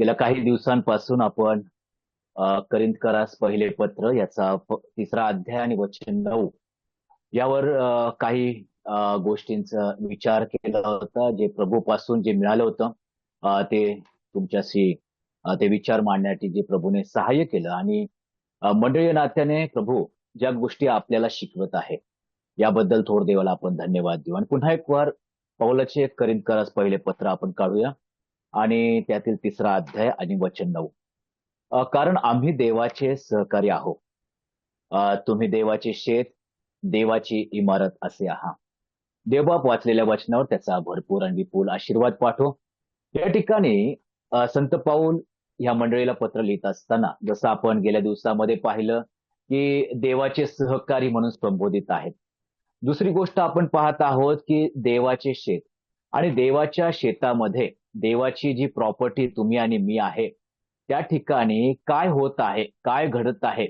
गेल्या काही दिवसांपासून आपण करिंथकरास पहिले पत्र याचा तिसरा अध्याय आणि वचन 9 यावर काही गोष्टींचा विचार केला होता. जे प्रभूपासून जे मिळालं होतं ते तुमच्याशी ते विचार मांडण्यासाठी जे प्रभूने सहाय्य केलं. आणि मंडळीय नात्याने प्रभू ज्या गोष्टी आपल्याला शिकवत आहे याबद्दल थोर देवाला आपण धन्यवाद देऊ. आणि पुन्हा एक वार पौलाचे करिंथकरास पहिले पत्र आपण काढूया आणि त्यातील तिसरा अध्याय आणि वचन 9. कारण आम्ही देवाचे सहकारी आहोत. तुम्ही देवाचे शेत, देवाची इमारत असे आहात. देवबाप वाचलेल्या वचनावर त्याचा भरपूर आणि विपुल आशीर्वाद पाठव. या ठिकाणी संत पाऊल ह्या मंडळीला पत्र लिहित असताना जसं आपण गेल्या दिवसामध्ये पाहिलं की देवाचे सहकारी म्हणून संबोधित आहेत. दुसरी गोष्ट आपण पाहत आहोत की देवाचे शेत, आणि देवाच्या शेतामध्ये देवाची जी प्रॉपर्टी तुम्ही आणि मी आहे त्या ठिकाणी काय होत आहे, काय घडत आहे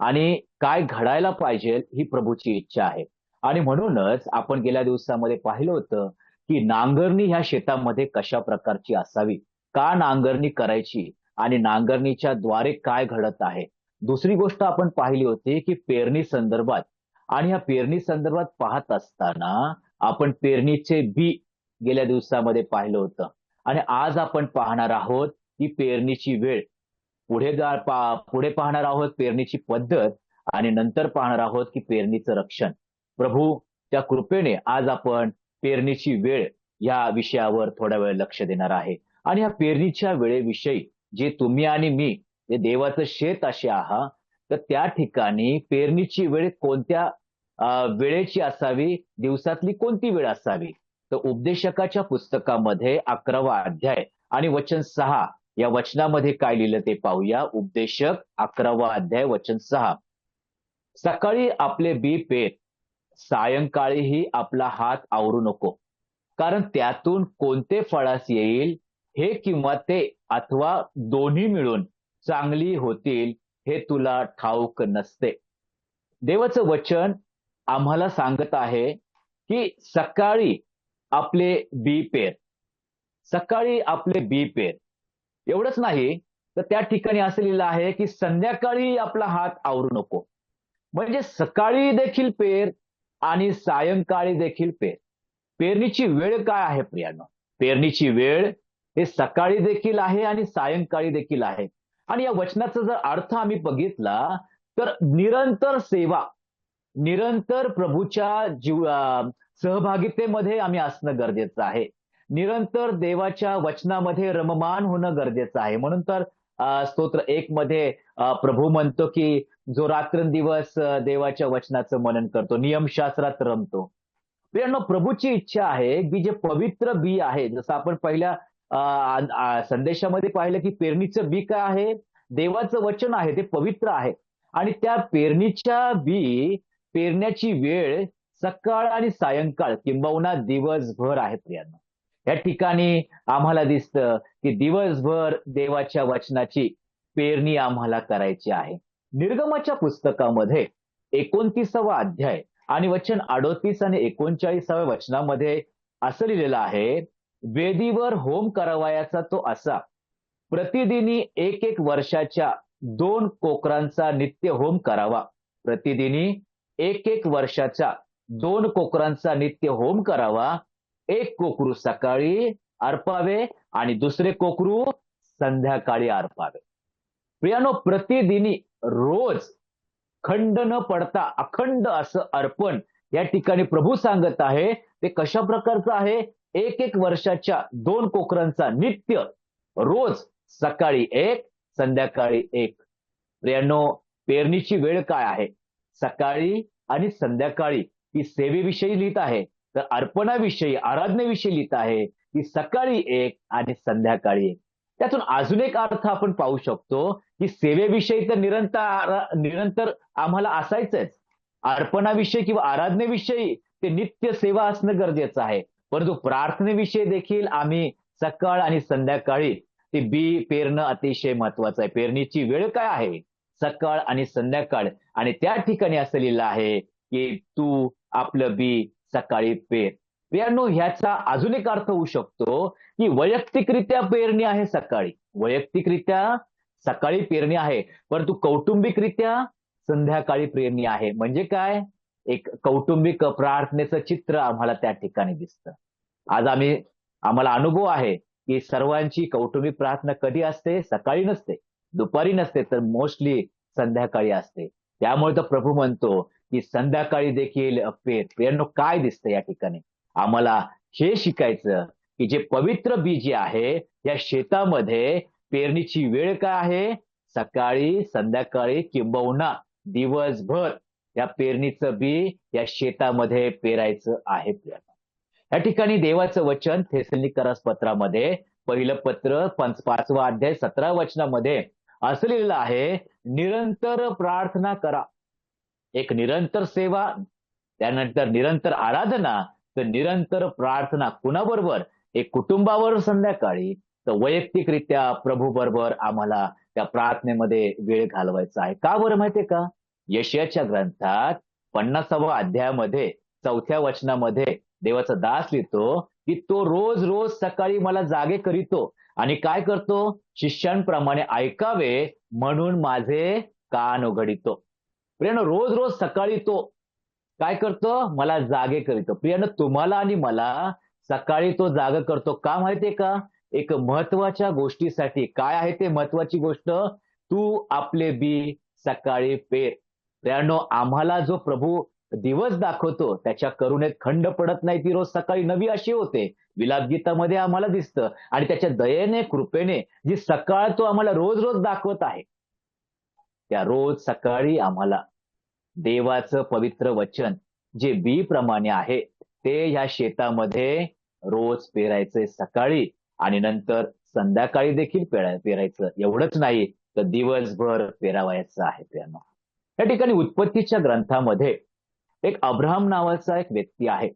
आणि काय घडायला पाहिजे ही प्रभूची इच्छा आहे. आणि म्हणूनच आपण गेल्या दिवसामध्ये पाहिलं होतं की नांगरणी ह्या शेतामध्ये कशा प्रकारची असावी, का नांगरणी करायची आणि नांगरणीच्या द्वारे काय घडत आहे. दुसरी गोष्ट आपण पाहिली होती की पेरणी संदर्भात, आणि ह्या पेरणी संदर्भात पाहत असताना आपण पेरणीचे बी गेल्या दिवसामध्ये पाहिलं होतं. आणि आज आपण पाहणार आहोत की पेरणीची वेळ, पुढे पाहणार आहोत पेरणीची पद्धत, आणि नंतर पाहणार आहोत की पेरणीचं रक्षण. प्रभू त्या कृपेने आज आपण पेरणीची वेळ या विषयावर थोडा वेळ लक्ष देणार आहे. आणि या पेरणीच्या वेळेविषयी जे तुम्ही आणि मी जे देवाचं शेत असे आहात, तर त्या ठिकाणी पेरणीची वेळ कोणत्या वेळेची असावी, दिवसातली कोणती वेळ असावी. तर उपदेशकाच्या पुस्तकामध्ये 11वा अध्याय आणि वचन 6 या वचनामध्ये काय लिहिलं ते पाहूया. उपदेशक 11वा अध्याय वचन 6. सकाळी आपले बी पेर, सायंकाळीही आपला हात आवरू नको, कारण त्यातून कोणते फळास येईल हे किंवा ते अथवा दोन्ही मिळून चांगली होतील हे तुला ठाऊक नसते. देवाचं वचन आम्हाला सांगत आहे की सकाळी आपले बी पेर, सकाळी आपले बी पेर. एवढंच नाही तर त्या ठिकाणी असं लिहिलं आहे की संध्याकाळी आपला हात आवरू नको. म्हणजे सकाळी देखील पेर आणि सायंकाळी देखील पेर. पेरणीची वेळ काय आहे प्रियांनो? पेरणीची वेळ हे सकाळी देखील आहे आणि सायंकाळी देखील आहे. आणि या वचनाचा जर अर्थ आम्ही बघितला तर निरंतर सेवा, निरंतर प्रभूच्या सहभागितेमध्ये आम्ही असणं गरजेचं आहे. निरंतर देवाच्या वचनामध्ये रममान होणं गरजेचं आहे. म्हणून तर स्तोत्र 1 मध्ये प्रभू म्हणतो की जो रात्रंदिवस देवाच्या वचनाचं मनन करतो, नियमशास्त्रात रमतो. प्रियांनो, प्रभूची इच्छा आहे की जे पवित्र बी आहे, जसं आपण पहिल्या संदेशामध्ये पाहिलं की पेरणीचं बी काय आहे, देवाचं वचन आहे, ते पवित्र आहे. आणि त्या पेरणीच्या बी पेरण्याची वेळ सकाळ आणि सायंकाळ किंबहुना दिवसभर आहे प्रियांनो. या ठिकाणी आम्हाला दिसतं की दिवसभर देवाच्या वचनाची पेरणी आम्हाला करायची आहे. निर्गमाच्या पुस्तकामध्ये 29वा अध्याय आणि वचन 38 आणि 39व्या वचनामध्ये असं लिहिलेलं आहे, वेदीवर होम करावयाचा तो असा, प्रतिदिनी 1 वर्षाच्या 2 कोकरांचा नित्य होम करावा. प्रतिदिनी 1 वर्षाचा 2 कोकरांचा नित्य होम करावा. 1 कोकरू सकाळी अर्पावे आणि दुसरे कोकरू संध्याकाळी अर्पावे. प्रियानो, प्रतिदिनी, रोज, खंड न पडता अखंड असं अर्पण या ठिकाणी प्रभू सांगत आहे. ते कशा प्रकारचं आहे? 1 वर्षाच्या 2 कोकरांचा नित्य, रोज सकाळी 1, संध्याकाळी 1. प्रियांनो, पेरणीची वेळ काय आहे? सकाळी आणि संध्याकाळी. ही सेवेविषयी लिहित आहे, तर अर्पणाविषयी, आराधनेविषयी लिहित आहे की सकाळी 1 आणि संध्याकाळी 1. त्यातून अजून एक अर्थ आपण पाहू शकतो की सेवेविषयी तर निरंतर आम्हाला असायचंच. अर्पणाविषयी किंवा आराधनेविषयी ते नित्य सेवा असणं गरजेचं आहे. परंतु प्रार्थनेविषयी देखील आम्ही सकाळ आणि संध्याकाळी ते बी पेरणं अतिशय महत्वाचं आहे. पेरणीची वेळ काय आहे? सकाळ आणि संध्याकाळ. आणि त्या ठिकाणी असं लिहिलं आहे की तू आपलं बी सकाळी पेर. प्रियांनो, ह्याचा अजून एक अर्थ होऊ शकतो की वैयक्तिकरित्या पेरणी आहे सकाळी, वैयक्तिकरित्या सकाळी पेरणी आहे, परंतु कौटुंबिकरित्या संध्याकाळी पेरणी आहे. म्हणजे काय? एक कौटुंबिक प्रार्थनेचं चित्र आम्हाला त्या ठिकाणी दिसतं. आज आम्हाला अनुभव आहे की सर्वांची कौटुंबिक प्रार्थना कधी असते? सकाळी नसते, दुपारी नसते, तर मोस्टली संध्याकाळी असते. त्यामुळे तर प्रभू म्हणतो की संध्याकाळी देखील प्रियांनो, काय दिसतं या ठिकाणी? आम्हाला हे शिकायचं की जे पवित्र बी जे आहे या शेतामध्ये पेरणीची वेळ काय आहे? सकाळी, संध्याकाळी किंबहुना दिवसभर या पेरणीचं बी या शेतामध्ये पेरायचं आहे. या ठिकाणी देवाचं वचन थेसलोनिकरास पत्रामध्ये पहिलं पत्र 5वा अध्याय 17 वचनामध्ये असं लिहिलं आहे, निरंतर प्रार्थना करा. एक निरंतर सेवा, त्यानंतर निरंतर आराधना, तर निरंतर प्रार्थना. कुणाबरोबर? एक कुटुंबावर संध्याकाळी, तर वैयक्तिकरित्या प्रभू बरोबर आम्हाला त्या प्रार्थनेमध्ये वेळ घालवायचा आहे. का बरं माहितीये का? यशायाच्या ग्रंथात 50वा अध्यायामध्ये 4थ्या वचनामध्ये देवाचा दास लिहितो की तो रोज रोज सकाळी मला जागे करीतो आणि काय करतो? शिष्यांप्रमाणे ऐकावे म्हणून माझे कान उघडितो. प्रियानो, रोज रोज सकाळी तो काय करतो? मला जागे करीतो. प्रियानो, तुम्हाला आणि मला सकाळी तो जागा करतो. का माहितीये का? एक महत्वाच्या गोष्टीसाठी. काय आहे ते महत्वाची गोष्ट? तू आपले बी सकाळी पेर. प्रियानो, आम्हाला जो प्रभू दिवस दाखवतो त्याच्या करुणेत खंड पडत नाही, ती रोज सकाळी नवी अशी होते. विलापगीतामध्ये आम्हाला दिसतं. आणि त्याच्या दयेने, कृपेने जी सकाळ तो आम्हाला रोज रोज दाखवत आहे, त्या रोज सकाळी आम्हाला देवाचं पवित्र वचन जे बी प्रमाणे आहे ते ह्या शेतामध्ये रोज पेरायचंय सकाळी, आणि नंतर संध्याकाळी देखील पेरायचं. एवढंच नाही तर दिवसभर पेरावायचं आहे. त्यानं या ठिकाणी उत्पत्तीच्या ग्रंथामध्ये एक अब्राहम नावाचा एक व्यक्ती आहे.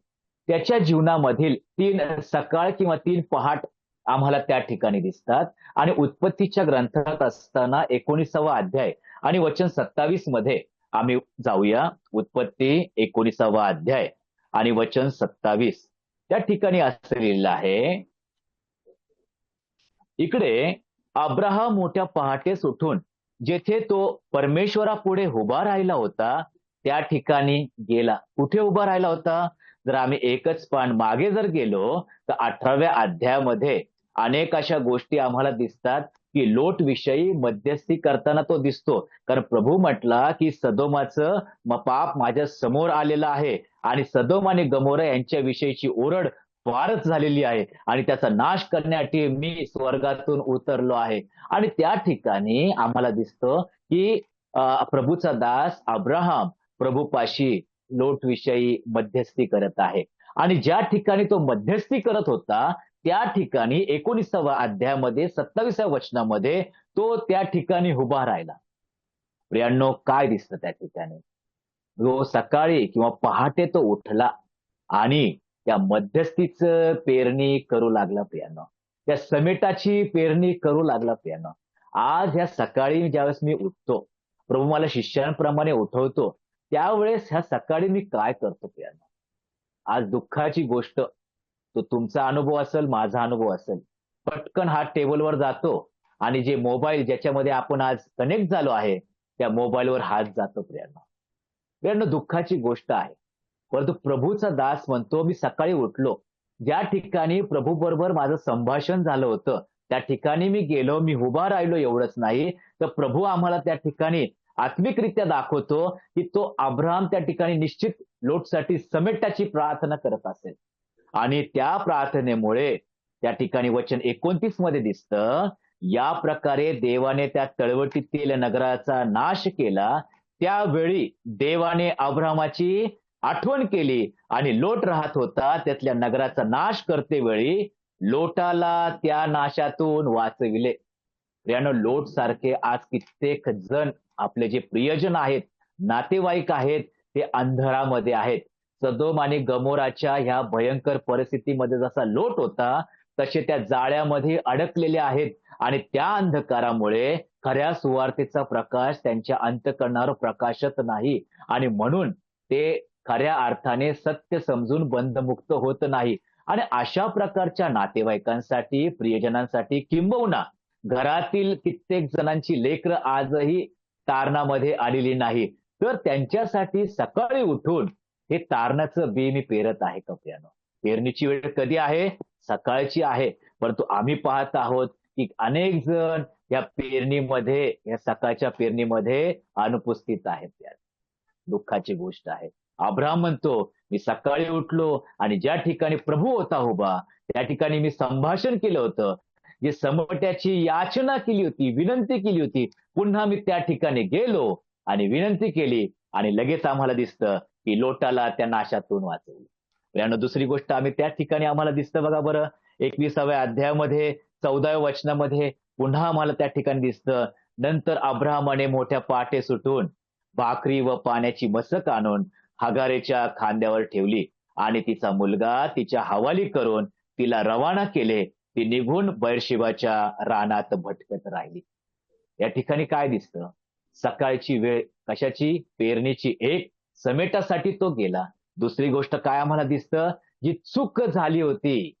त्याच्या जीवनामधील 3 सकाळ किंवा 3 पहाट आम्हाला त्या ठिकाणी दिसतात. आणि उत्पत्तीच्या ग्रंथात असताना 19वा अध्याय आणि वचन 27 मध्ये आम्ही जाऊया. उत्पत्ती 19वा अध्याय आणि वचन 27. त्या ठिकाणी असं लिहिलेलं आहे, इकडे अब्राहम मोठ्या पहाटेस उठून जेथे तो परमेश्वरापुढे उभा राहिला होता त्या ठिकाणी गेला. कुठे उभा राहिला होता? जर आम्ही एकच पान मागे जर गेलो तर 18व्या अध्यायामध्ये अनेक अशा गोष्टी आम्हाला दिसतात की लोट विषयी मध्यस्थी करताना तो दिसतो. कारण प्रभू म्हटला की सदोमाचं पाप माझ्या समोर आलेलं आहे आणि सदोम आणि गमोरा यांच्या विषयीची ओरड फारच झालेली आहे आणि त्याचा नाश करण्यासाठी मी स्वर्गातून उतरलो आहे. आणि त्या ठिकाणी आम्हाला दिसतं की प्रभूचा दास अब्राहम प्रभूपाशी लोट विषयी मध्यस्थी करत आहे. आणि ज्या ठिकाणी तो मध्यस्थी करत होता त्या ठिकाणी 19वा अध्यायामध्ये 27व्या वचनामध्ये तो त्या ठिकाणी उभा राहिला. प्रियांनो, काय दिसतं त्या ठिकाणी? जो सकाळी किंवा पहाटे तो उठला आणि त्या मध्यस्थीचं पेरणी करू लागला. प्रियांनो, त्या समेटाची पेरणी करू लागला. प्रियांनो, आज ह्या सकाळी ज्यावेळेस मी उठतो, प्रभू मला शिष्यांप्रमाणे उठवतो, त्यावेळेस ह्या सकाळी मी काय करतो? प्रियांनो, आज दुःखाची गोष्ट, तो तुमचा अनुभव असेल, माझा अनुभव असेल, पटकन हात टेबलवर जातो आणि जे मोबाईल ज्याच्यामध्ये आपण आज कनेक्ट झालो आहे त्या मोबाईलवर हात जातो. प्रियांनो, दुःखाची गोष्ट आहे. परंतु प्रभूचा दास म्हणतो, मी सकाळी उठलो, ज्या ठिकाणी प्रभू बरोबर माझं संभाषण झालं होतं त्या ठिकाणी मी गेलो, मी उभा राहिलो. एवढंच नाही तर प्रभू आम्हाला त्या ठिकाणी आत्मिकरित्या दाखवतो की तो अब्राहम त्या ठिकाणी निश्चित लोटसाठी समेटाची प्रार्थना करत असेल. आणि त्या प्रार्थनेमुळे त्या ठिकाणी वचन 29 मध्ये दिसतं, या प्रकारे देवाने त्या तळवटीतील नगराचा नाश केला. त्यावेळी देवाने अब्राहमाची आठवण केली आणि लोट राहत होता त्यातल्या नगराचा नाश करते वेळी लोटाला त्या नाशातून वाचविले. प्रियानो, लोट सारखे आज कित्येक जण, आपले जे प्रियजन आहेत, नातेवाईक आहेत, ते अंधारामध्ये आहेत. सदोम आणि गमोराच्या ह्या भयंकर परिस्थितीमध्ये जसा लोट होता तसे त्या जाळ्यामध्ये अडकलेले आहेत आणि त्या अंधकारामुळे खऱ्या सुवार्तेचा प्रकाश त्यांच्या अंतःकरणावर प्रकाशत नाही. आणि म्हणून ते खऱ्या अर्थाने सत्य समजून बंधमुक्त होत नाही. आणि अशा प्रकारच्या नातेवाईकांसाठी, प्रियजनांसाठी, किंबहुना घरातील कित्येक जणांची लेकरं आजही तारणामध्ये आलेली नाही, तर त्यांच्यासाठी सकाळी उठून हे तारणाचं बी मी पेरत आहे का प्रियानो? पेरणीची वेळ कधी आहे? सकाळची आहे. परंतु आम्ही पाहत आहोत की अनेक जण या पेरणीमध्ये, या सकाळच्या पेरणीमध्ये अनुपस्थित आहेत. दुःखाची गोष्ट आहे. अब्राहम म्हणतो, मी सकाळी उठलो आणि ज्या ठिकाणी प्रभू होता उभा, त्या ठिकाणी मी संभाषण केलं होतं. जी समट्याची याचना केली होती, विनंती केली होती, पुन्हा मी त्या ठिकाणी गेलो आणि विनंती केली आणि लगेच आम्हाला दिसतं की लोटाला त्या नाशातून वाचवलं. यानं दुसरी गोष्ट आम्ही त्या ठिकाणी आम्हाला दिसतं बघा बरं, 21व्या अध्यायामध्ये 14व्या वचनामध्ये पुन्हा आम्हाला त्या ठिकाणी दिसतं, नंतर अब्राहमाने मोठ्या पहाटे सुटून भाकरी व पाण्याची मसक आणून हगारेच्या खांद्यावर ठेवली आणि तिचा मुलगा तिच्या हवाली करून तिला रवाना केले. ती निघून बैरशिबाच्या रानात भटकत राहिली. या ठिकाणी काय दिसतं? सकाळची वेळ कशाची? पेरणीची. एक, समेटासाठी तो गेला. दुसरी गोष्ट काय आम्हाला दिसतं? जी चूक झाली होती,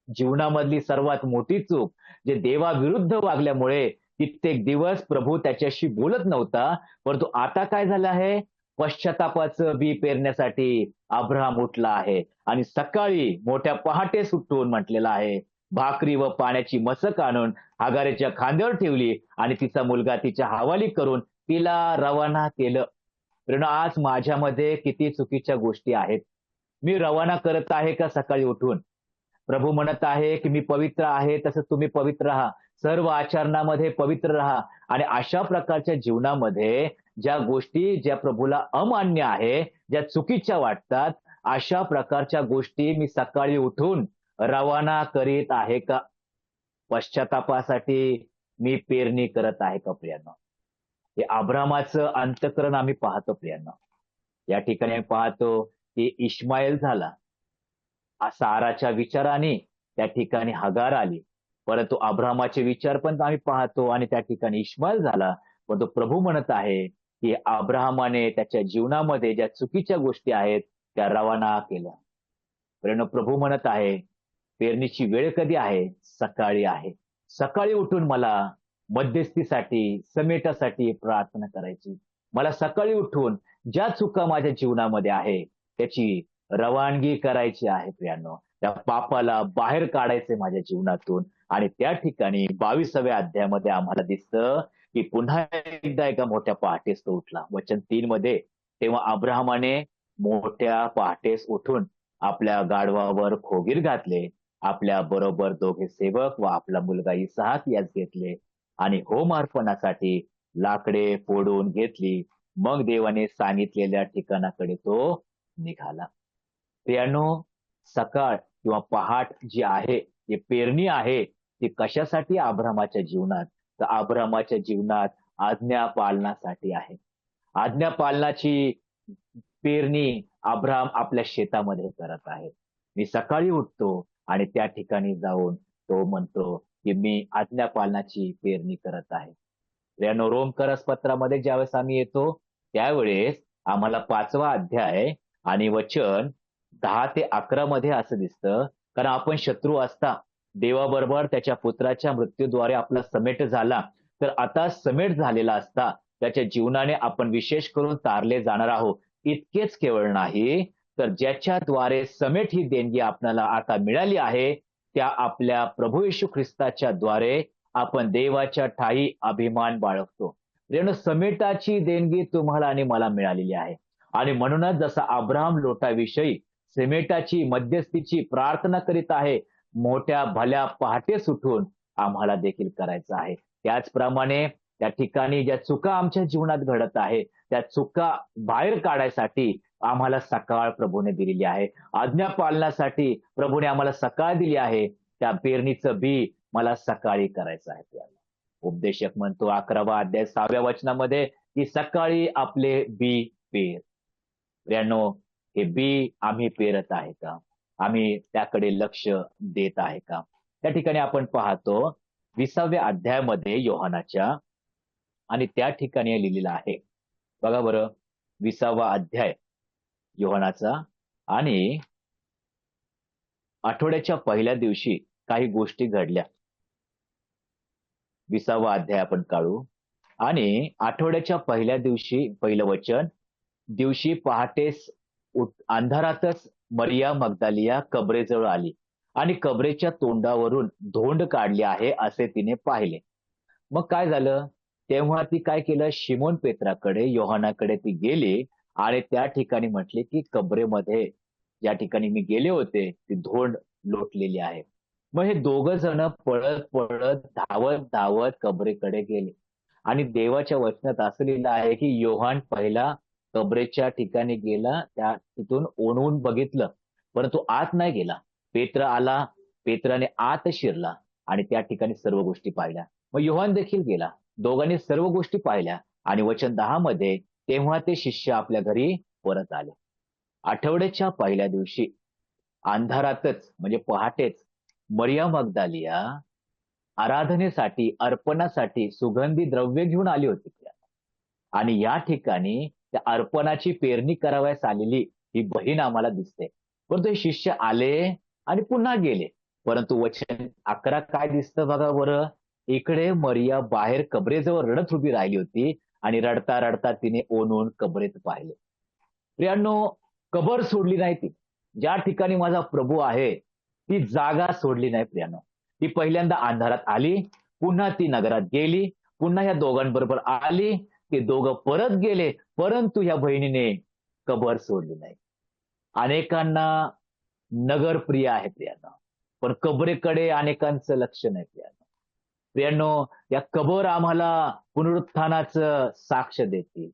जीवनामधली सर्वात मोठी चूक, जे देवाविरुद्ध वागल्यामुळे कित्येक दिवस प्रभू त्याच्याशी बोलत नव्हता, परंतु आता काय झालं आहे? पश्चातापाचं बी पेरण्यासाठी अब्राहम उठला आहे आणि सकाळी मोठ्या पहाटे सुटून म्हटलेलं आहे, भाकरी व पाण्याची मसक आणून हगारेच्या खांद्यावर ठेवली आणि तिचा मुलगा तिच्या हवाली करून तिला रवाना केलं. प्रेरणा, आज माझ्यामध्ये किती चुकीच्या गोष्टी आहेत. मी रवाना करत आहे का सकाळी उठून? प्रभू म्हणत आहे की मी पवित्र आहे, तसं तुम्ही पवित्र राहा, सर्व आचरणामध्ये पवित्र राहा. आणि अशा प्रकारच्या जीवनामध्ये ज्या गोष्टी ज्या प्रभूला अमान्य आहे, ज्या चुकीच्या वाटतात, अशा प्रकारच्या गोष्टी मी सकाळी उठून रवाना करीत आहे का? पश्चातापासाठी मी पेरणी करत आहे का प्रियांनो? हे अब्रामाचं अंतःकरण आम्ही पाहतो प्रियांनो. या ठिकाणी आम्ही पाहतो की इश्माईल झाला, साराच्या विचाराने त्या ठिकाणी हगार आली, परंतु अब्रामाचे विचार पण आम्ही पाहतो आणि त्या ठिकाणी इश्माईल झाला. परंतु प्रभू म्हणत आहे की अब्राहमाने त्याच्या जीवनामध्ये ज्या चुकीच्या गोष्टी आहेत त्या रवाना केल्या. प्रभू म्हणत आहे, पेरणीची वेळ कधी आहे? सकाळी आहे. सकाळी उठून मला मध्यस्थीसाठी, समेटासाठी प्रार्थना करायची. मला सकाळी उठून ज्या चुका माझ्या जीवनामध्ये आहे त्याची रवानगी करायची आहे प्रियांनो. त्या पापाला बाहेर काढायचे माझ्या जीवनातून. आणि त्या ठिकाणी 22व्या अध्यायामध्ये आम्हाला दिसतं की पुन्हा एकदा एका मोठ्या पहाटेस तो उठला. वचन 3 मध्ये, तेव्हा अब्राहमाने मोठ्या पहाटेस उठून आपल्या गाढवावर खोगीर घातले, आपल्या बरोबर 2 सेवक व आपला मुलगा इसहाक यास घेतले आणि होम अर्पणासाठी लाकडे फोडून घेतली. मग देवाने सांगितलेल्या ठिकाणाकडे तो निघाला. प्रियानो, सकाळ किंवा पहाट जी आहे, जी पेरणी आहे, ती कशासाठी अब्रामाच्या जीवनात? तर अब्रामाच्या जीवनात आज्ञा पालनासाठी आहे. आज्ञा पालनाची पेरणी अब्राम आपल्या शेतामध्ये करत आहे. मी सकाळी उठतो आणि त्या ठिकाणी जाऊन तो म्हणतो की मी आज्ञा पालनाची पेरणी करत आहे. प्रियानो, रोमकरस पत्रामध्ये ज्यावेळेस आम्ही येतो त्यावेळेस आम्हाला 5वा अध्याय आणि वचन 10 ते 11 मध्ये असं दिसतं, कारण आपण शत्रू असता देवाबरोबर त्याच्या पुत्राच्या मृत्यूद्वारे आपला समेट झाला, तर आता समेट झालेला असता त्याच्या जीवनाने आपण विशेष करून तारले जाणार आहोत. इतकेच केवळ नाही, तर ज्याच्याद्वारे समेट ही देणगी आपल्याला आता मिळाली आहे, त्या आपल्या प्रभू येशू ख्रिस्ताच्या द्वारे आपण देवाच्या ठायी अभिमान बाळगतो. समेटाची देणगी तुम्हाला आणि मला मिळालेली आहे. आणि म्हणूनच जसा अब्राहम लोटाविषयी समेटाची, मध्यस्थीची प्रार्थना करीत आहे, मोठ्या भल्या पहाटे सुटून आम्हाला देखील करायचं आहे. त्याचप्रमाणे त्या ठिकाणी ज्या चुका आमच्या जीवनात घडत आहे, त्या चुका बाहेर काढायसाठी आम्हाला सकाळ प्रभूने दिलेली आहे. आज्ञा पालनासाठी प्रभूने आम्हाला सकाळ दिली आहे. त्या पेरणीचं बी मला सकाळी करायचं आहे. उपदेशक म्हणतो 11वा अध्याय 6व्या वचनामध्ये की सकाळी आपले बी पेर. प्रियानो, हे बी आम्ही पेरत आहे का? आम्ही त्याकडे लक्ष देत आहे का? त्या ठिकाणी आपण पाहतो 20व्या अध्यायामध्ये योहानाच्या, आणि त्या ठिकाणी लिहिलेलं आहे बघा बरं, 20वा अध्याय योहानाचा. आणि आठवड्याच्या पहिल्या दिवशी काही गोष्टी घडल्या. 20वा अध्याय आपण काढू. आणि आठवड्याच्या पहिल्या दिवशी पहिलं वचन, दिवशी पहाटेस अंधारातच मरिया मग्दलिया कबरेजवळ आली आणि कबरेच्या तोंडावरून धोंड काढली आहे असे तिने पाहिले. मग काय झालं? तेव्हा ती काय केलं? शिमोन पेत्राकडे, योहानाकडे ती गेली आणि त्या ठिकाणी म्हटली की कबरेमध्ये ज्या ठिकाणी मी गेले होते ती धोंड लोटलेली आहे. मग हे दोघं जण पळत पळत धावत धावत कबरेकडे गेले. आणि देवाच्या वचनात असं लिहिलं आहे की योहान पहिला कबरेच्या ठिकाणी गेला, त्या तिथून ओणवून बघितलं, परंतु आत नाही गेला. पेत्र आला, पेत्राने आत शिरला आणि त्या ठिकाणी सर्व गोष्टी पाहिल्या. मग योहान देखील गेला, दोघांनी सर्व गोष्टी पाहिल्या. आणि वचन 10 मध्ये, तेव्हा ते शिष्य आपल्या घरी परत आले. आठवड्याच्या पहिल्या दिवशी अंधारातच म्हणजे पहाटेच मरिया मग्दलिया आराधनेसाठी, अर्पणासाठी सुगंधी द्रव्य घेऊन आली होती. आणि या ठिकाणी त्या अर्पणाची पेरणी करावयास आलेली ही बहीण आम्हाला दिसते. परंतु हे शिष्य आले आणि पुन्हा गेले. परंतु वचन 11 काय दिसतं बघा बरं. इकडे मरिया बाहेर कबरेजवळ रडत उभी राहिली होती आणि रडता रडता तिने ओनून कबरेत पाहिले. प्रियांनो, कबर सोडली नाही ती. ज्या ठिकाणी माझा प्रभू आहे ती जागा सोडली नाही प्रियांनो. ती पहिल्यांदा अंधारात आली, पुन्हा ती नगरात गेली, पुन्हा या दोघांबरोबर आली, ते दोघं परत गेले, परंतु या बहिणीने कबर सोडली नाही. अनेकांना नगर प्रिय आहे प्रियांनो, पण कबरेकडे अनेकांचं लक्ष नाही प्रियांनो. प्रियांनो, या कबर आम्हाला पुनरुत्थानाचं साक्ष देतील.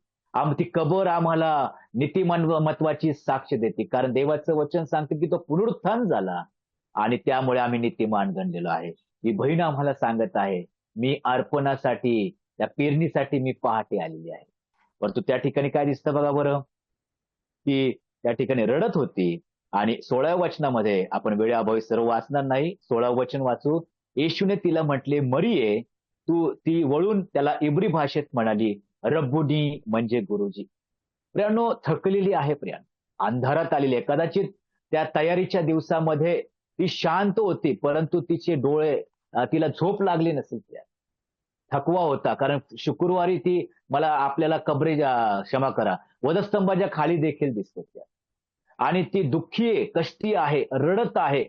ती कबर आम्हाला नीतिमत्वाची साक्ष देते, कारण देवाचं वचन सांगते की तो पुनरुत्थान झाला आणि त्यामुळे आम्ही नीतिमान गणलेलो आहे. ही बहीण आम्हाला सांगत आहे, मी अर्पणासाठी, त्या पेरणीसाठी मी पहाटे आलेली आहे. परंतु त्या ठिकाणी काय दिसतं बघा बरं, की त्या ठिकाणी रडत होती. आणि 16व्या वचनामध्ये, आपण वेळेअभावी सर्व वाचणार नाही, 16वं वचन वाचू. येशूने तिला म्हटले, मरिये. ती वळून त्याला इब्री भाषेत म्हणाली, रब्बुनी म्हणजे गुरुजी. प्रियांनो, थकलेली आहे प्रियांनो, अंधारात आलेली आहे. कदाचित त्या तयारीच्या दिवसामध्ये ती शांत होती, परंतु तिचे डोळे, तिला झोप लागली नसेल. थकवा होता, कारण शुक्रवारी ती, मला आपल्याला क्षमा करा, वधस्तंभाच्या खाली देखील दिसते. आणि ती दुःखी आहे, कष्टी आहे, रडत आहे.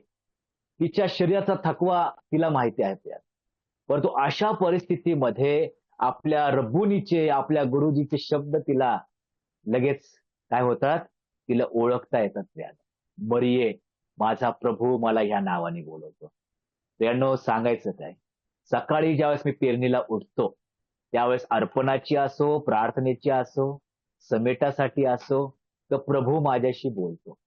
तिच्या शरीराचा थकवा तिला माहिती आहे त्या. परंतु अशा परिस्थितीमध्ये आपल्या रब्बुनीचे, आपल्या गुरुजीचे शब्द तिला लगेच काय होतात, तिला ओळखता येतात त्या. मरिये, माझा प्रभू मला ह्या नावाने बोलवतो. प्रियांनो, सांगायचं काय, सकाळी ज्यावेळेस मी पेरणीला उठतो, त्यावेळेस अर्पणाची असो, प्रार्थनेची असो, समेटासाठी असो, तर प्रभू माझ्याशी बोलतो.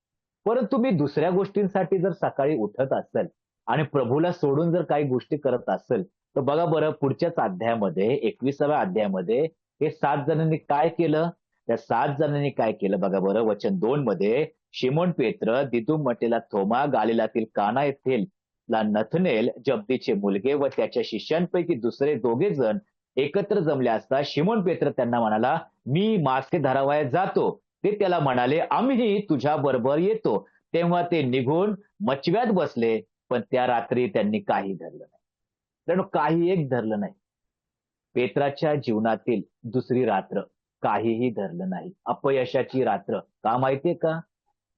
परंतु मी दुसऱ्या गोष्टींसाठी जर सकाळी उठत असेल आणि प्रभूला सोडून जर काही गोष्टी करत असेल, तर बघा बरं, पुढच्याच अध्यायामध्ये, 21व्या अध्यायामध्ये हे 7 जणांनी काय केलं? त्या 7 जणांनी काय केलं बघा बरं. वचन 2 मध्ये, शिमोन पेत्र, दिदुम म्हटलेला थोमा, गालिलातील काना येथील नथनेल, जब्दीचे मुलगे व त्याच्या शिष्यांपैकी दुसरे 2 जण एकत्र जमले असता शिमोन पेत्र त्यांना म्हणाला, मी मासे धरावयास जातो. ते त्याला म्हणाले, आम्ही तुझ्या बरोबर येतो. तेव्हा ते निघून मचव्यात बसले, पण त्या रात्री त्यांनी काही धरलं नाही. कारण काही एक धरलं नाही. पेत्राच्या जीवनातील दुसरी रात्र, काहीही धरलं नाही. अपयशाची रात्र. का माहितीये का?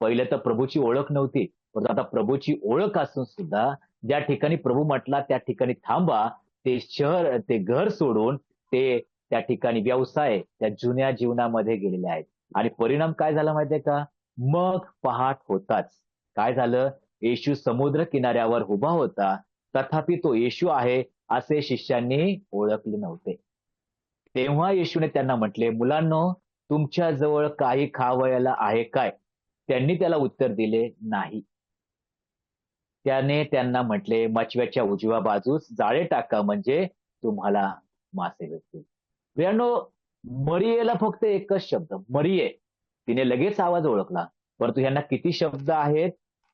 पहिलं तर प्रभूची ओळख नव्हती, परंतु आता प्रभूची ओळख असून सुद्धा ज्या ठिकाणी प्रभू म्हटला त्या ठिकाणी थांबा, ते शहर, ते घर सोडून ते त्या ठिकाणी व्यवसाय, त्या जुन्या जीवनामध्ये गेलेले आहेत. आणि परिणाम काय झाला माहितीये का? मग पहाट होताच काय झालं? येशू समुद्र किनाऱ्यावर उभा होता, तथापि तो येशू आहे असे शिष्यांनी ओळखले नव्हते. तेव्हा येशूने त्यांना म्हटले, मुलांनो, तुमच्या जवळ काही खावयाला आहे काय? त्यांनी त्याला उत्तर दिले, नाही. त्याने त्यांना म्हटले, मचव्याच्या उजव्या बाजूस जाळे टाका, म्हणजे तुम्हाला मासे भेटतील. प्रियांनो, मरियेला फक्त एकच शब्द, मरिये. तिने लगेच आवाज ओळखला. परंतु ह्यांना किती शब्द आहेत?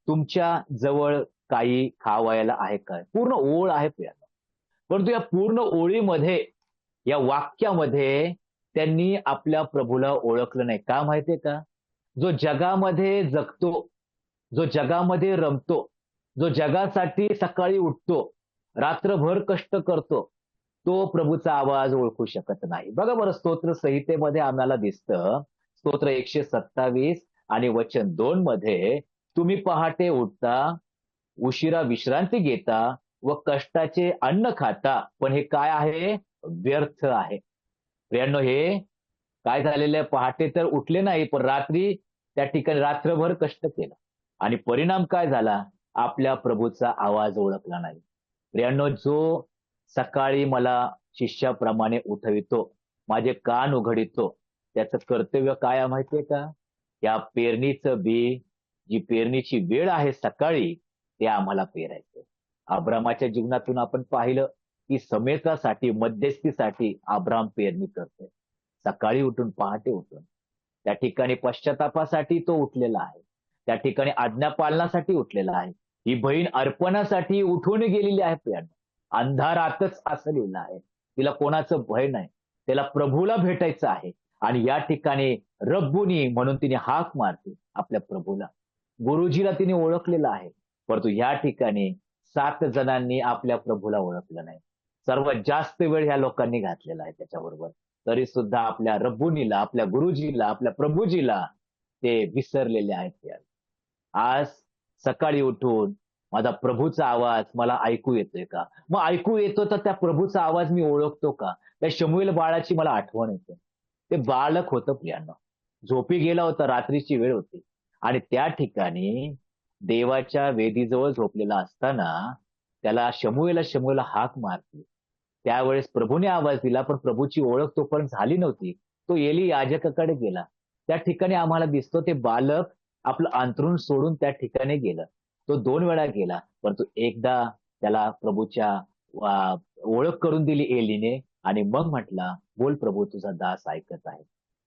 तुमच्या जवळ काही खावयाला आहे काय? पूर्ण ओळ आहे प्रियांनो. परंतु या पूर्ण ओळीमध्ये, या वाक्यामध्ये त्यांनी आपल्या प्रभूला ओळखलं नाही. का माहितीये का? जो जगामध्ये जगतो, जो जगामध्ये रमतो, जो जगासाठी सकाळी उठतो, रात्रभर कष्ट करतो, तो प्रभूचा आवाज ओळखू शकत नाही. बघा बरं, स्तोत्र संहितेमध्ये आम्हाला दिसतं, स्तोत्र 127 आणि वचन 2 मध्ये, तुम्ही पहाटे उठता, उशिरा विश्रांती घेता व कष्टाचे अन्न खाता, पण हे काय आहे? व्यर्थ आहे. प्रियांनो, हे काय झालेलं आहे? पहाटे तर उठले नाही, पण रात्री त्या ठिकाणी रात्रभर कष्ट केलं आणि परिणाम काय झाला? आपल्या प्रभूचा आवाज ओळखला नाही. प्रियांनो, जो सकाळी मला शिष्याप्रमाणे उठवितो, माझे कान उघडितो, त्याचं कर्तव्य काय आहे माहितीये का? या पेरणीचं बी, जी पेरणीची वेळ आहे सकाळी, ते आम्हाला पेरायचंय. अब्रामाच्या जीवनातून आपण पाहिलं की समेतासाठी, मध्यस्थीसाठी अब्राम पेरणी करतोय. सकाळी उठून, पहाटे उठून. त्या ठिकाणी पश्चातापासाठी तो उठलेला आहे. त्या ठिकाणी आज्ञापालनासाठी उठलेला आहे. ही बहीण अर्पणासाठी उठून गेलेली आहे प्रियांनो. अंधारातच असं लिहिलं आहे. तिला कोणाचं भय नाही. तिला प्रभूला भेटायचं आहे. आणि या ठिकाणी रब्बुनी म्हणून तिने हाक मारते आपल्या प्रभूला. गुरुजीला तिने ओळखलेलं आहे. परंतु या ठिकाणी 7 जणांनी आपल्या प्रभूला ओळखलं नाही. सर्वात जास्त वेळ ह्या लोकांनी घातलेला आहे त्याच्याबरोबर. तरी सुद्धा आपल्या रब्बुनीला, आपल्या गुरुजीला, आपल्या प्रभूजीला ते विसरलेले आहेत यार. आज सकाळी उठून माझा प्रभूचा आवाज मला ऐकू येतोय का? मग ऐकू येतो तर त्या प्रभूचा आवाज मी ओळखतो का? त्या शमूएल बाळाची मला आठवण येते. ते बालक होतं प्रियांनो. झोपी गेला होता, रात्रीची वेळ होती आणि त्या ठिकाणी देवाच्या वेदीजवळ झोपलेला असताना त्याला शमूएला हाक मारली. त्यावेळेस प्रभूने आवाज दिला, पण प्रभूची ओळख तोपर्यंत झाली नव्हती. तो एली याजकाकडे गेला. त्या ठिकाणी आम्हाला दिसतो ते बालक आपलं अंथरूण सोडून त्या ठिकाणी गेलं. तो 2 वेळा गेला, परंतु एकदा त्याला प्रभूच्या ओळख करून दिली एलीने आणि मग म्हटला, बोल प्रभू, तुझा दास ऐकत आहे.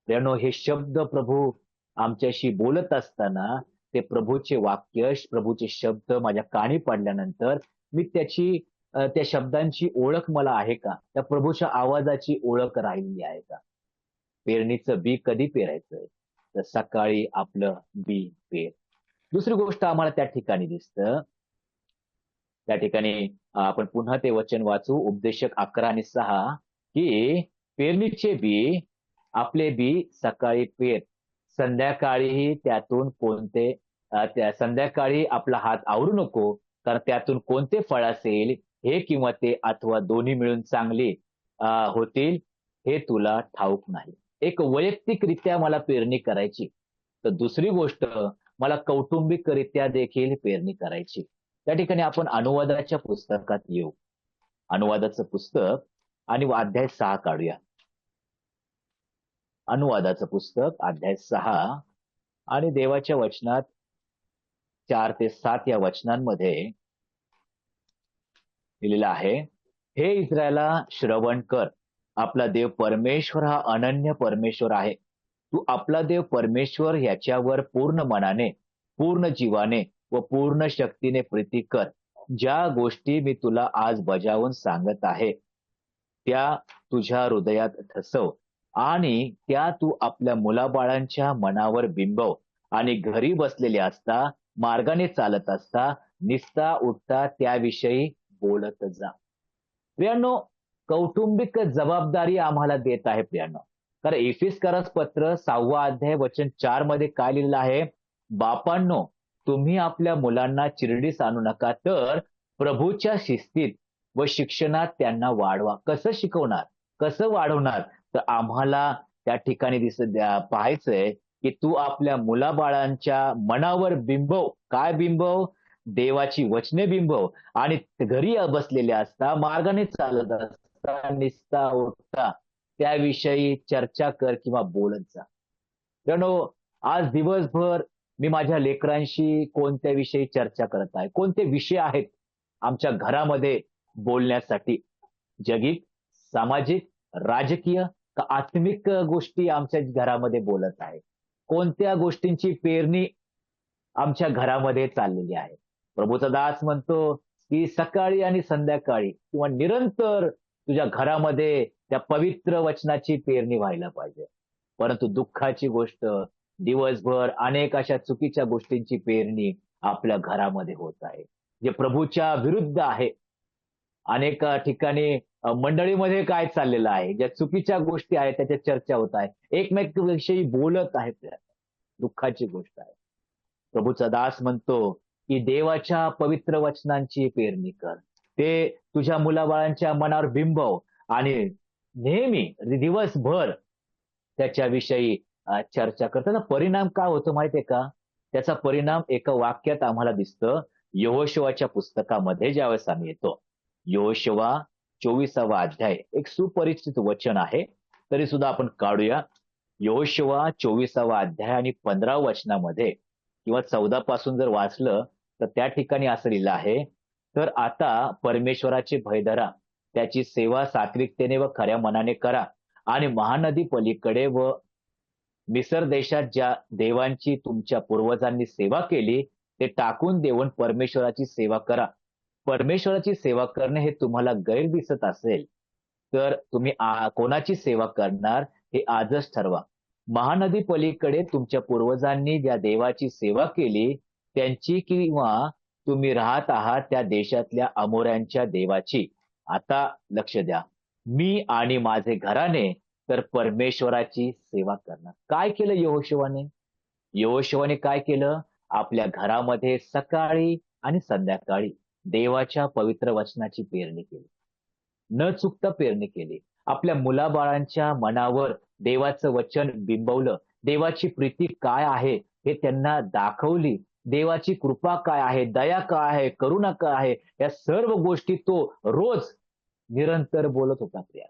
प्रियांनो, हे शब्द प्रभू आमच्याशी बोलत असताना ते प्रभूचे वाक्य, प्रभूचे शब्द माझ्या कानी पडल्यानंतर मी त्या शब्दांची ओळख मला आहे का? त्या प्रभूच्या आवाजाची ओळख राहिलेली आहे का? पेरणीचं बी कधी पेरायचंय? तर सकाळी आपलं बी पेर. दुसरी गोष्ट आम्हाला त्या ठिकाणी दिसतं, त्या ठिकाणी आपण पुन्हा ते वचन वाचू, उपदेशक 11 आणि 6, की पेरणीचे बी, आपले बी सकाळी पेर, संध्याकाळीही त्यातून त्या संध्याकाळी आपला हात आवरू नको, कारण त्यातून कोणते फळ असेल, हे किंवा ते अथवा दोन्ही मिळून चांगले होतील, हे तुला ठाऊक नाही. एक वैयक्तिकरित्या मला पेरणी करायची, तर दुसरी गोष्ट मला कौटुंबिकरित्या देखील पेरणी करायची. त्या ठिकाणी आपण अनुवादाच्या पुस्तकात येऊ. अनुवादाचं पुस्तक आणि अध्याय 6 काढूया. अनुवादाचं पुस्तक अध्याय 6 आणि देवाच्या वचनात 4 ते 7 या वचनांमध्ये लिहिलेलं आहे, हे इस्रायला श्रवण कर, आपला देव परमेश्वर हा अनन्य परमेश्वर आहे. तू आपला देव परमेश्वर ह्याच्यावर पूर्ण मनाने, पूर्ण जीवाने व पूर्ण शक्तीने प्रीती कर. ज्या गोष्टी मी तुला आज बजावून सांगत आहे, त्या तुझ्या हृदयात ठसव आणि त्या तू आपल्या मुलाबाळांच्या मनावर बिंबव आणि घरी बसलेले असता, मार्गाने चालत असता, निसता उठता त्याविषयी बोलत जा. प्रियांनो, कौटुंबिक जबाबदारी आम्हाला देत आहे प्रियांनो. कारण इफिसकरस पत्र 6 अध्याय वचन 4 मध्ये काय लिहिलेलं आहे? बापांनो, तुम्ही आपल्या मुलांना चिरडीस आणू नका, तर प्रभूच्या शिस्तीत व शिक्षणात त्यांना वाढवा. कसं शिकवणार? कसं वाढवणार? तर आम्हाला त्या ठिकाणी पाहायचंय की तू आपल्या मुलाबाळांच्या मनावर बिंबव. काय बिंबव? देवाची वचने बिंबव आणि घरी बसलेले असता, मार्गाने चालत असता, निसता उठता त्याविषयी चर्चा कर किंवा बोलत जा. मित्रांनो, आज दिवसभर मी माझ्या लेकरांशी कोणत्या विषयी चर्चा करत आहे? कोणते विषय आहेत आमच्या घरामध्ये बोलण्यासाठी? जगिक, सामाजिक, राजकीय का आत्मिक गोष्टी आमच्या घरामध्ये बोलत आहे? कोणत्या गोष्टींची पेरणी आमच्या घरामध्ये चाललेली आहे? प्रभूचा दास म्हणतो की सकाळी आणि संध्याकाळी किंवा निरंतर तुझ्या घरामध्ये त्या पवित्र वचनाची पेरणी व्हायला पाहिजे. परंतु दुःखाची गोष्ट, दिवसभर अनेक अशा चुकीच्या गोष्टींची पेरणी आपल्या घरामध्ये होत आहे, जे प्रभूच्या विरुद्ध आहे. अनेक ठिकाणी मंडळीमध्ये काय चाललेलं आहे, ज्या चुकीच्या गोष्टी आहेत त्याच्या चर्चा होत आहे. एकमेकांविषयी बोलत आहेत. दुःखाची गोष्ट आहे. प्रभूचा दास म्हणतो, की देवाच्या पवित्र वचनांची पेरणी कर. ते तुझ्या मुलाबाळांच्या मनावर बिंबव आणि नेहमी दिवसभर त्याच्याविषयी चर्चा करताना परिणाम काय होतो माहितीये का? त्याचा परिणाम एका वाक्यात आम्हाला दिसतं. यहोशुआच्या पुस्तकामध्ये ज्यावेळेस आम्ही येतो. यहोशुआ 24वा अध्याय एक सुपरिचित वचन आहे. तरी सुद्धा आपण काढूया. यहोशुआ 24वा अध्याय आणि 15 वचनामध्ये किंवा 14 पासून जर वाचलं तर त्या ठिकाणी असं लिहिलं आहे. तर आता परमेश्वराचे भय धरा, त्याची सेवा सात्विकतेने व खऱ्या मनाने करा आणि महानदी पलीकडे व मिसर देशात ज्या देवांची तुमच्या पूर्वजांनी सेवा केली ते टाकून देऊन परमेश्वराची सेवा करा. परमेश्वराची सेवा करणे हे तुम्हाला गैर दिसत असेल तर तुम्ही कोणाची सेवा करणार हे आजच ठरवा. महानदी पलीकडे तुमच्या पूर्वजांनी ज्या देवाची सेवा केली त्यांची किंवा तुम्ही राहत आहात त्या देशातल्या अमोऱ्यांच्या देवाची. आता लक्ष द्या. मी आणि माझे घराने तर परमेश्वराची सेवा करणार. काय केलं यहोशुआने? यहोशुआने काय केलं? आपल्या घरामध्ये सकाळी आणि संध्याकाळी देवाच्या पवित्र वचनाची पेरणी केली. न चुकता पेरणी केली. आपल्या मुलाबाळांच्या मनावर देवाचं वचन बिंबवलं. देवाची प्रीती काय आहे हे त्यांना दाखवली. देवाची कृपा काय आहे, दया काय आहे, करुणा काय आहे, या सर्व गोष्टी तो रोज निरंतर बोलत होता. प्रिया,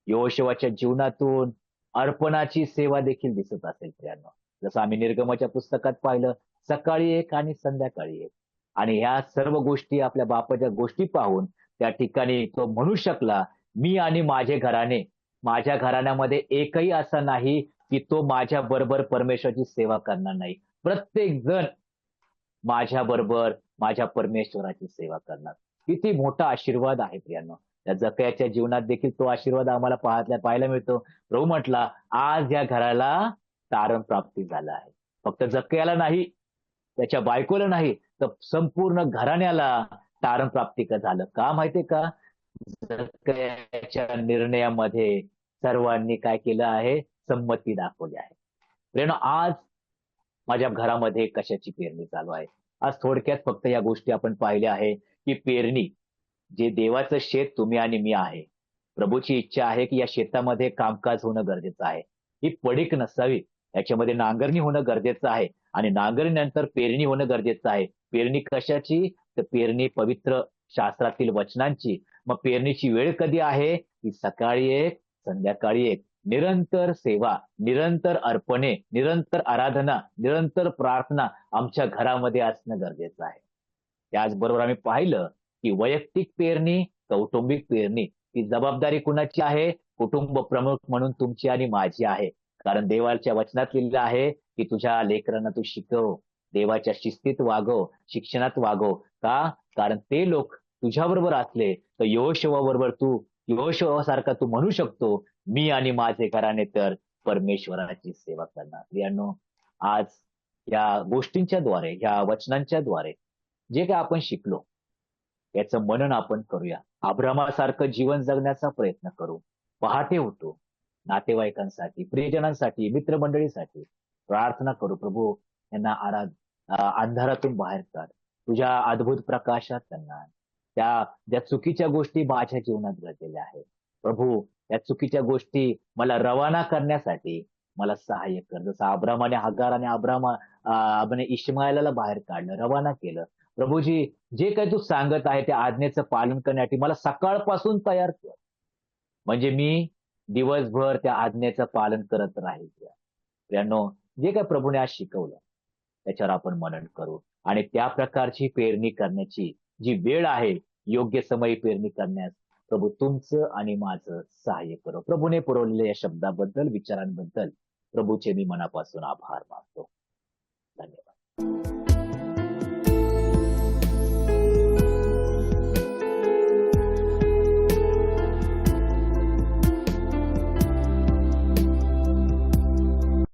यहोशुआच्या जीवनातून अर्पणाची सेवा देखील दिसत असेल प्रियांनो. जसं आम्ही निर्गमाच्या पुस्तकात पाहिलं, सकाळी एक आणि संध्याकाळी एक. आणि ह्या सर्व गोष्टी आपल्या बापाच्या गोष्टी पाहून त्या ठिकाणी तो म्हणू शकला, मी आणि माझे घराणे, माझ्या घराण्यामध्ये एकही असा नाही की तो माझ्या बरोबर परमेश्वराची सेवा करणार नाही. प्रत्येक जण माझ्या बरोबर माझ्या परमेश्वराची सेवा करणार. किती मोठा आशीर्वाद आहे प्रियांनो. त्या जकयाच्या जीवनात देखील तो आशीर्वाद आम्हाला पाहायला मिळतो. प्रभू म्हटला, आज या घराला तारण प्राप्ती झालं आहे. फक्त जकयाला नाही, त्याच्या बायकोला नाही, तर संपूर्ण घराण्याला तारण प्राप्ती झालं. का माहितीये का? जकयाच्या निर्णयामध्ये सर्वांनी काय केलं आहे? संमती दाखवली आहे. प्रियांनो, आज माझ्या घरामध्ये कशाची पेरणी चालू आहे? आज थोडक्यात फक्त या गोष्टी आपण पाहिल्या आहे की पेरणी, जे देवाचं शेत तुम्ही आणि मी आहे. प्रभूची इच्छा आहे की या शेतामध्ये कामकाज होणं गरजेचं आहे. ही पडीक नसावी. याच्यामध्ये नांगरणी होणं गरजेचं आहे आणि नांगरणीनंतर पेरणी होणं गरजेचं आहे. पेरणी कशाची? तर पेरणी पवित्र शास्त्रातील वचनांची. मग पेरणीची वेळ कधी आहे? ती सकाळी एक, संध्याकाळी एक. निरंतर सेवा, निरंतर अर्पणे, निरंतर आराधना, निरंतर प्रार्थना आमच्या घरामध्ये असणं गरजेचं आहे. त्याचबरोबर आम्ही पाहिलं की वैयक्तिक पेरणी, कौटुंबिक पेरणी, ही जबाबदारी कुणाची आहे? कुटुंब प्रमुख म्हणून तुमची आणि माझी आहे. कारण देवाच्या वचनात लिहिलं आहे की तुझ्या लेकरांना तू शिकव, देवाच्या शिस्तीत वागव, शिक्षणात वागव. का? कारण ते लोक तुझ्याबरोबर असले तर यहोशुआसारखा तू म्हणू शकतो, मी आणि माझे घराणे तर परमेश्वराची सेवा करणार. प्रियांनो, आज या गोष्टींच्या द्वारे, या वचनांच्या द्वारे जे काय आपण शिकलो याचं मनन आपण करूया. अब्रामासारखं जीवन जगण्याचा प्रयत्न करू. पहाटे होतो, नातेवाईकांसाठी, प्रियजनांसाठी, मित्रमंडळीसाठी प्रार्थना करू. प्रभू, यांना अंधारातून बाहेर काढ, तुझ्या अद्भुत प्रकाशात त्यांना. त्या ज्या चुकीच्या गोष्टी माझ्या जीवनात घडलेल्या आहेत, प्रभू, या चुकीच्या गोष्टी मला रवाना करण्यासाठी मला सहाय्य कर. जसं अब्रामाने हगार आणि आपण इश्माएलाला बाहेर काढलं, रवाना केलं. प्रभूजी, जे काही तू सांगत आहे त्या आज्ञेचं पालन करण्यासाठी मला सकाळपासून तयार कर, म्हणजे मी दिवसभर त्या आज्ञेचं पालन करत राहील. प्रियांनो, जे काही प्रभूने आज शिकवलं त्याच्यावर आपण मनन करू आणि त्या प्रकारची पेरणी करण्याची जी वेळ आहे, योग्य समयी पेरणी करण्यास प्रभू तुमचं आणि माझं सहाय्य करो. प्रभूने पुरवलेल्या या शब्दाबद्दल, विचारांबद्दल प्रभूचे मी मनापासून आभार मानतो. धन्यवाद.